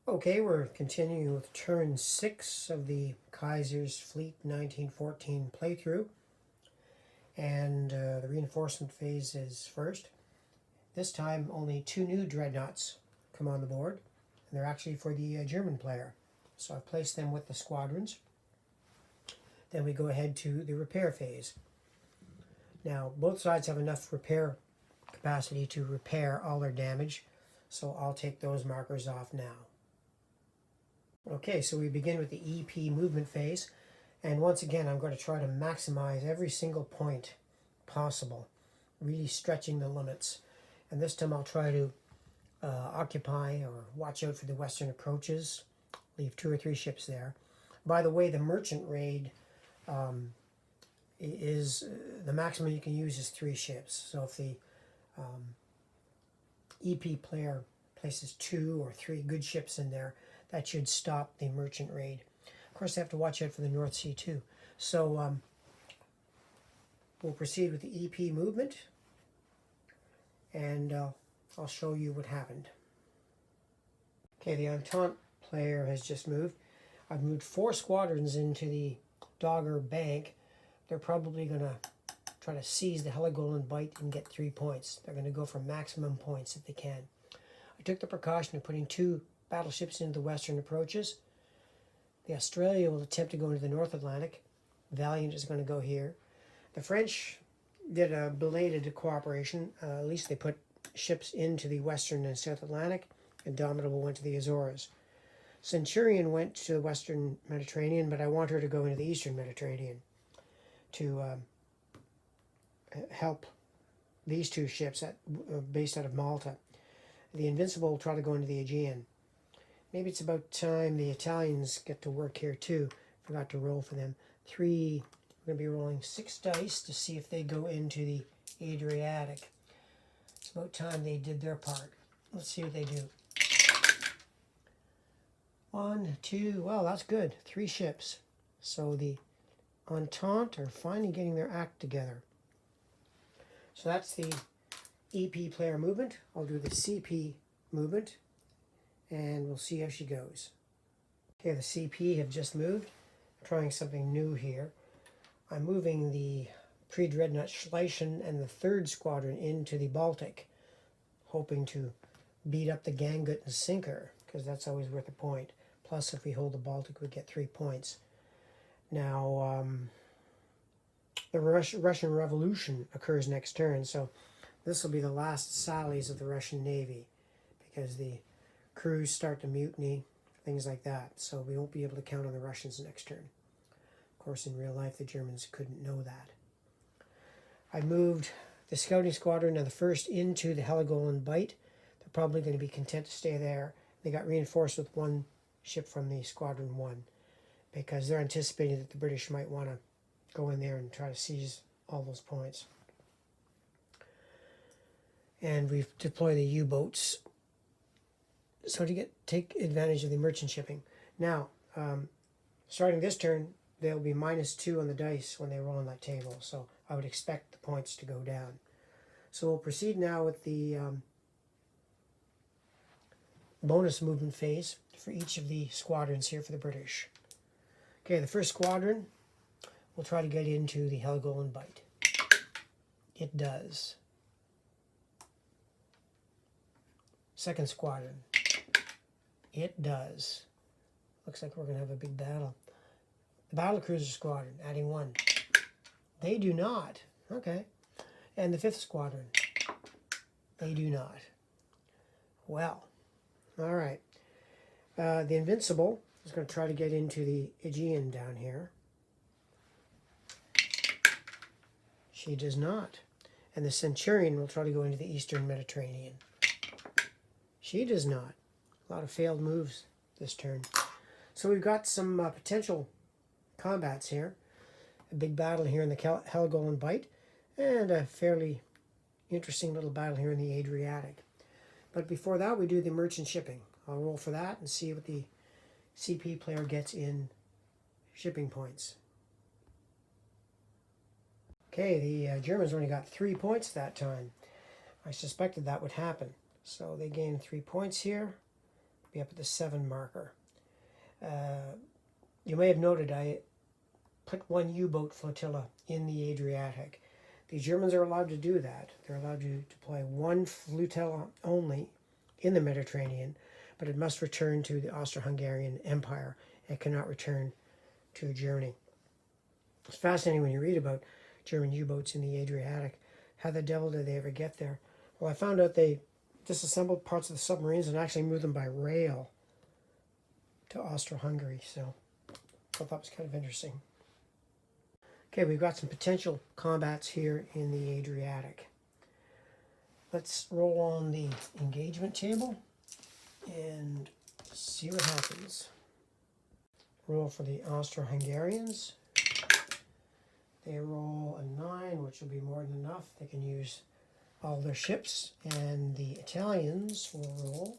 Okay, we're continuing with turn 6 of the Kaisers Fleet 1914 playthrough, and the reinforcement phase is first. This time only 2 new dreadnoughts come on the board, and they're actually for the German player. So I've placed them with the squadrons. Then we go ahead to the repair phase. Now both sides have enough repair capacity to repair all their damage, so I'll take those markers off now. Okay, so we begin with the EP movement phase, and once again I'm going to try to maximize every single point possible, really stretching the limits. And this time I'll try to occupy or watch out for the western approaches, leave 2 or 3 ships there. By the way, the merchant raid is the maximum you can use is 3 ships. So if the EP player places 2 or 3 good ships in there, that should stop the merchant raid. Of course, they have to watch out for the North Sea too. So we'll proceed with the EP movement, and I'll show you what happened. Okay, the Entente player has just moved. I've moved 4 squadrons into the Dogger Bank. They're probably going to try to seize the Heligoland Bight and get 3 points. They're going to go for maximum points if they can. I took the precaution of putting 2 battleships into the western approaches. The Australia will attempt to go into the North Atlantic. Valiant is going to go here. The French did a belated cooperation. At least they put ships into the Western and South Atlantic. Indomitable went to the Azores. Centurion went to the Western Mediterranean, but I want her to go into the Eastern Mediterranean to help these 2 ships based out of Malta. The Invincible will try to go into the Aegean. Maybe it's about time the Italians get to work here too. Forgot to roll for them. 3, we're going to be rolling 6 dice to see if they go into the Adriatic. It's about time they did their part. Let's see what they do. 1, 2, well, that's good. 3 ships. So the Entente are finally getting their act together. So that's the EP player movement. I'll do the CP movement, and we'll see how she goes. Okay, the CP have just moved. I'm trying something new here. I'm moving the pre-dreadnought slicion and the 3rd squadron into the Baltic, hoping to beat up the Gangut and Sinker, because that's always worth a point. Plus, if we hold the Baltic, we get 3 points. Now, the Russian Revolution occurs next turn, so this will be the last sallies of the Russian Navy, because the crews start to mutiny, things like that. So we won't be able to count on the Russians next turn. Of course, in real life, the Germans couldn't know that. I moved the scouting squadron and the 1st into the Heligoland Bight. They're probably going to be content to stay there. They got reinforced with 1 ship from the Squadron 1, because they're anticipating that the British might want to go in there and try to seize all those points. And we've deployed the U-boats so to take advantage of the merchant shipping. Now, starting this turn, they'll be -2 on the dice when they roll on that table, so I would expect the points to go down. So we'll proceed now with the bonus movement phase for each of the squadrons here for the British. Okay, the 1st squadron will try to get into the Heligoland Bight. It does. 2nd squadron. It does. Looks like we're going to have a big battle. The battlecruiser squadron, adding 1. They do not. Okay. And the 5th squadron. They do not. Well, all right. The Invincible is going to try to get into the Aegean down here. She does not. And the Centurion will try to go into the Eastern Mediterranean. She does not. A lot of failed moves this turn. So we've got some potential combats here. A big battle here in the Heligoland Bight, and a fairly interesting little battle here in the Adriatic. But before that, we do the merchant shipping. I'll roll for that and see what the CP player gets in shipping points. Okay, the Germans only got 3 points that time. I suspected that would happen. So they gained 3 points here. be up at the 7 marker. You may have noted I put one U-boat flotilla in the Adriatic. The Germans are allowed to do that. They're allowed to deploy one flotilla only in the Mediterranean, but it must return to the Austro-Hungarian Empire. It cannot return to Germany. It's fascinating when you read about German U-boats in the Adriatic. How the devil did they ever get there? Well, I found out they disassembled parts of the submarines and actually moved them by rail to Austro-Hungary. So I thought that was kind of interesting. Okay, we've got some potential combats here in the Adriatic. Let's roll on the engagement table and see what happens. Roll for the Austro-Hungarians. They roll a 9, which will be more than enough. They can use all their ships. And the Italians will roll.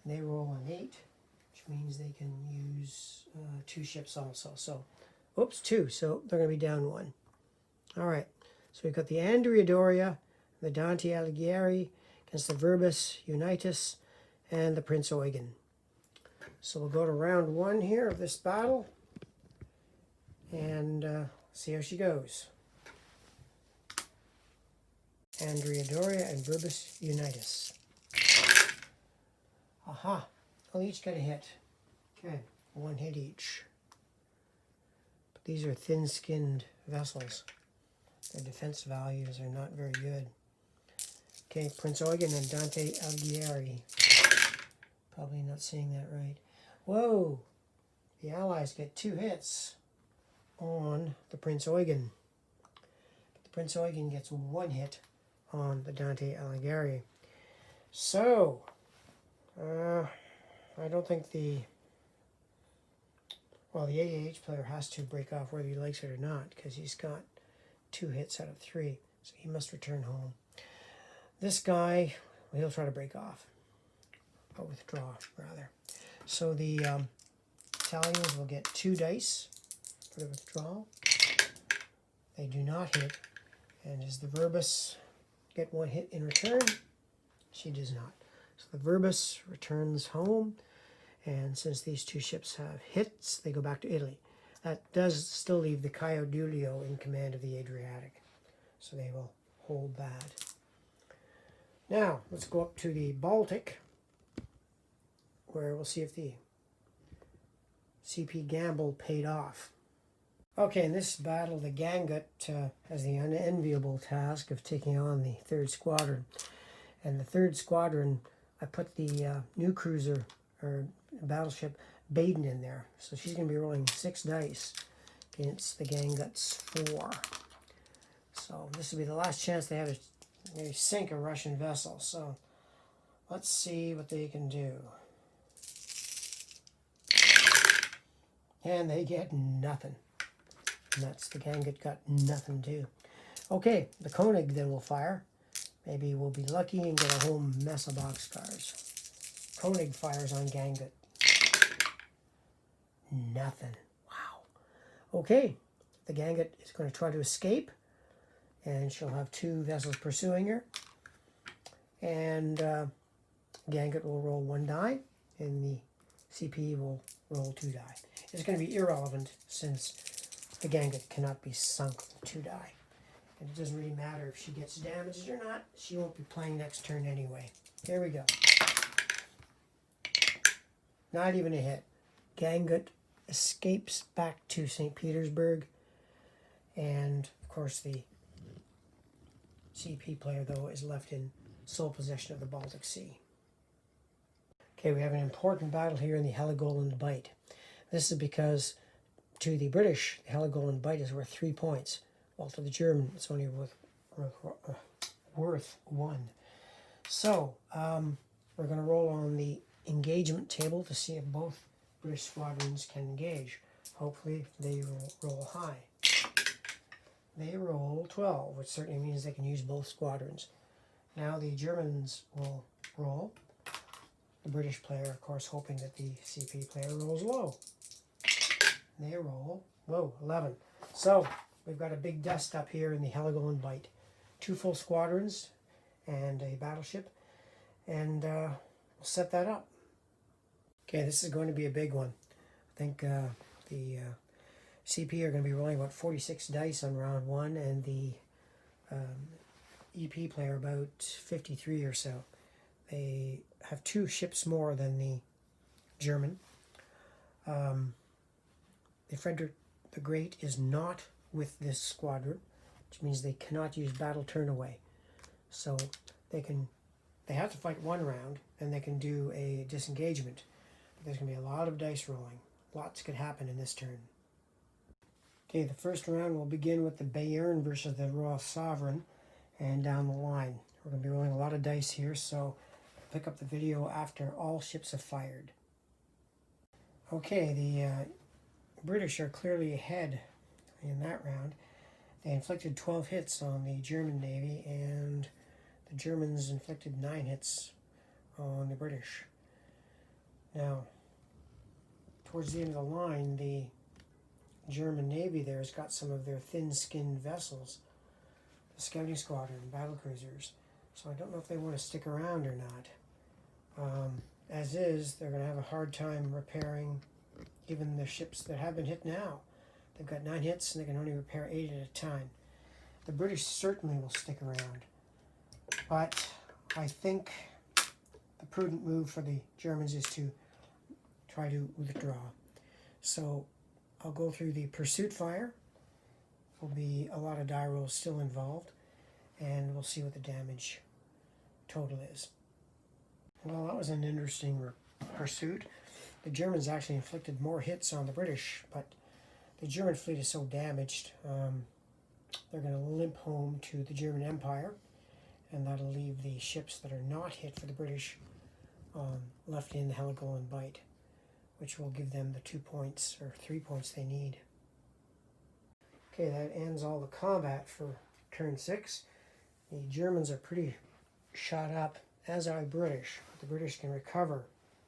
They roll an 8, which means they can use 2 ships also. So, oops, 2. So they're going to be down 1. All right. So we've got the Andrea, the Dante Alighieri against the Verbis Unitas and the Prince Eugen. So we'll go to round 1 here of this battle and see how she goes. Andrea Doria and Verbis Unitas. Aha! They'll each get a hit. Okay, 1 hit each. But these are thin-skinned vessels. Their defense values are not very good. Okay, Prince Eugen and Dante Alighieri. Probably not saying that right. Whoa! The Allies get 2 hits on the Prince Eugen. The Prince Eugen gets 1 hit on the Dante Alighieri. So, I don't think the AAH player has to break off whether he likes it or not, because he's got 2 hits out of 3, so he must return home. This guy, well, he'll try to break off, or withdraw, rather. So the Italians will get 2 dice for the withdrawal. They do not hit. And does the Verbis get 1 hit in return? She does not. So the Verbis returns home, and since these 2 ships have hits, they go back to Italy. That does still leave the Caio Duilio in command of the Adriatic, so they will hold that. Now, let's go up to the Baltic, where we'll see if the CP gamble paid off. Okay, in this battle, the Gangut has the unenviable task of taking on the 3rd Squadron. And the 3rd Squadron, I put the new cruiser, or battleship, Baden in there. So she's going to be rolling 6 dice against the Gangut's 4. So this will be the last chance they have to maybe sink a Russian vessel. So let's see what they can do. And they get nothing. And that's the Gangut got nothing too. Okay, the Koenig then will fire. Maybe we'll be lucky and get a whole mess of boxcars. Koenig fires on Gangut. Nothing. Wow. Okay, the Gangut is going to try to escape, and she'll have 2 vessels pursuing her. And Gangut will roll 1 die, and the CP will roll 2 die. It's going to be irrelevant since the Gangut cannot be sunk with 2 die. And it doesn't really matter if she gets damaged or not. She won't be playing next turn anyway. Here we go. Not even a hit. Gangut escapes back to St. Petersburg. And, of course, the CP player, though, is left in sole possession of the Baltic Sea. Okay, we have an important battle here in the Heligoland Bight. This is because to the British, the Heligoland Bight is worth 3 points, while to the German, it's only worth 1. So, we're going to roll on the engagement table to see if both British squadrons can engage. Hopefully, they will roll high. They roll 12, which certainly means they can use both squadrons. Now the Germans will roll. The British player, of course, hoping that the CP player rolls low. They roll, whoa, 11. So we've got a big dust up here in the Heligoland Bight. 2 full squadrons and a battleship. And we'll we'll set that up. Okay, this is going to be a big one. I think the CP are going to be rolling about 46 dice on round 1, and the EP player about 53 or so. They have 2 ships more than the German. The Frederick the Great is not with this squadron, which means they cannot use battle turn away. So they have to fight 1 round, and they can do a disengagement. But there's going to be a lot of dice rolling. Lots could happen in this turn. Okay, the first round will begin with the Bayern versus the Royal Sovereign, and down the line. We're going to be rolling a lot of dice here, so pick up the video after all ships have fired. Okay, the British are clearly ahead in that round. They inflicted 12 hits on the German Navy, and the Germans inflicted 9 hits on the British. Now, towards the end of the line, the German Navy there has got some of their thin-skinned vessels, the scouting squadron, battle cruisers. So I don't know if they want to stick around or not. As is, they're going to have a hard time repairing even the ships that have been hit now. They've got 9 hits and they can only repair 8 at a time. The British certainly will stick around, but I think the prudent move for the Germans is to try to withdraw. So I'll go through the pursuit fire. There'll be a lot of die rolls still involved, and we'll see what the damage total is. Well, that was an interesting pursuit. The Germans actually inflicted more hits on the British, but the German fleet is so damaged, they're going to limp home to the German Empire, and that'll leave the ships that are not hit for the British left in Helical and Bight, which will give them the 2 points or 3 points they need. Okay, that ends all the combat for turn 6. The Germans are pretty shot up, as are the British. The British can recover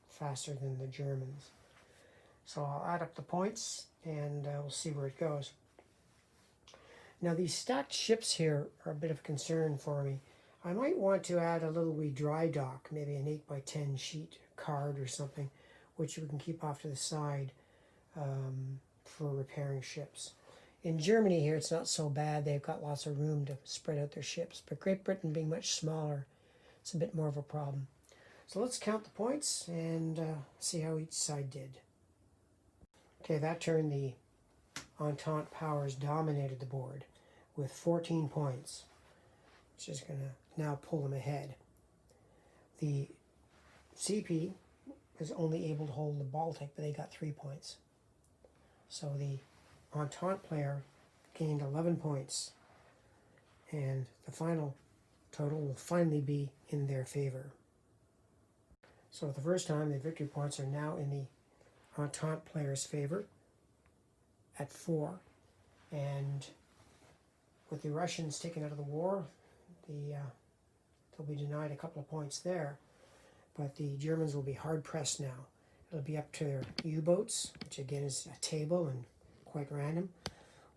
faster than the Germans. So I'll add up the points, and we'll see where it goes. Now, these stacked ships here are a bit of concern for me. I might want to add a little wee dry dock, maybe an 8x10 sheet card or something, which we can keep off to the side for repairing ships. In Germany here, it's not so bad. They've got lots of room to spread out their ships. But Great Britain being much smaller, it's a bit more of a problem. So let's count the points and see how each side did. Okay, that turn the Entente powers dominated the board with 14 points, which is going to now pull them ahead. The CP was only able to hold the Baltic, but they got 3 points. So the Entente player gained 11 points, and the final total will finally be in their favor. So for the first time, the victory points are now in the Entente player's favor at 4, and with the Russians taken out of the war, they'll be denied a couple of points there, but the Germans will be hard pressed now. It'll be up to their U-boats, which again is a table and quite random,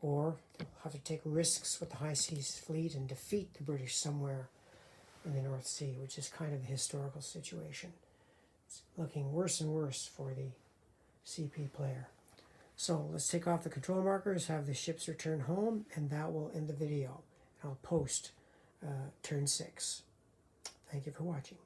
or they'll have to take risks with the high seas fleet and defeat the British somewhere in the North Sea, which is kind of the historical situation. It's looking worse and worse for the CP player. So let's take off the control markers, have the ships return home, and that will end the video. I'll post turn 6. Thank you for watching.